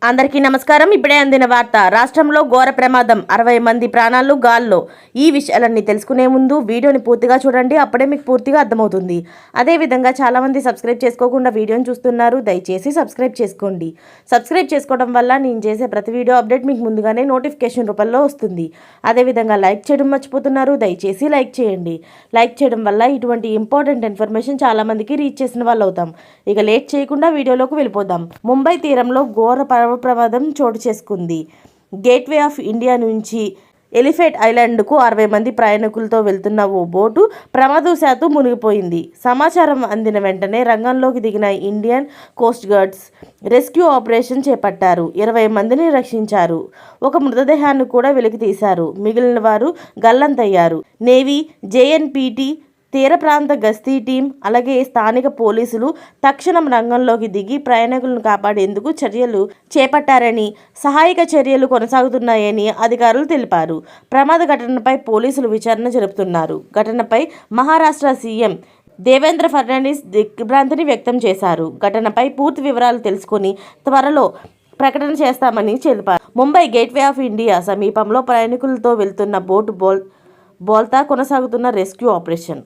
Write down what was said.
అందరికీ నమస్కారం. ఇప్పుడే అందిన వార్త. రాష్ట్రంలో ఘోర ప్రమాదం, 60 మంది ప్రాణాలు గాల్లో. ఈ విషయాలన్నీ తెలుసుకునే ముందు వీడియోని పూర్తిగా చూడండి, అప్పుడే మీకు పూర్తిగా అర్థమవుతుంది. అదేవిధంగా చాలామంది సబ్స్క్రైబ్ చేసుకోకుండా వీడియోని చూస్తున్నారు, దయచేసి సబ్స్క్రైబ్ చేసుకోండి. సబ్స్క్రైబ్ చేసుకోవడం వల్ల నేను చేసే ప్రతి వీడియో అప్డేట్ మీకు ముందుగానే నోటిఫికేషన్ రూపంలో వస్తుంది. అదేవిధంగా లైక్ చేయడం మర్చిపోతున్నారు, దయచేసి లైక్ చేయండి. లైక్ చేయడం వల్ల ఇటువంటి ఇంపార్టెంట్ ఇన్ఫర్మేషన్ చాలామందికి రీచ్ చేసిన వాళ్ళు అవుతాం. ఇక లేట్ చేయకుండా వీడియోలోకి వెళ్ళిపోదాం. ముంబై తీరంలో ఘోర ప్రమాదం చోటు చేసుకుంది. గేట్వే ఆఫ్ ఇండియా నుంచి ఎలిఫెంట్ ఐలాండ్కు 60 మంది ప్రయాణికులతో వెళ్తున్న ఓ బోటు ప్రమాదవశాత్తు మునిగిపోయింది. సమాచారం అందిన వెంటనే రంగంలోకి దిగిన Indian Coast guards rescue operation చేపట్టారు. 20 మందిని రక్షించారు. ఒక మృతదేహాన్ని కూడా వెలికి తీశారు. మిగిలిన వారు గల్లంతయ్యారు. నేవీ, జేఎన్పీటీ, తీర ప్రాంత గస్తీ టీం, అలాగే స్థానిక పోలీసులు తక్షణం రంగంలోకి దిగి ప్రయాణికులను కాపాడేందుకు చర్యలు చేపట్టారని, సహాయక చర్యలు కొనసాగుతున్నాయని అధికారులు తెలిపారు. ప్రమాద ఘటనపై పోలీసులు విచారణ జరుపుతున్నారు. ఘటనపై మహారాష్ట్ర సీఎం దేవేంద్ర ఫడ్నవీస్ దిగ్భ్రాంతిని వ్యక్తం చేశారు. ఘటనపై పూర్తి వివరాలు తెలుసుకుని త్వరలో ప్రకటన చేస్తామని తెలిపారు. ముంబై గేట్వే ఆఫ్ ఇండియా సమీపంలో ప్రయాణికులతో వెళ్తున్న బోటు బోల్తా కొనసాగుతున్న రెస్క్యూ ఆపరేషన్.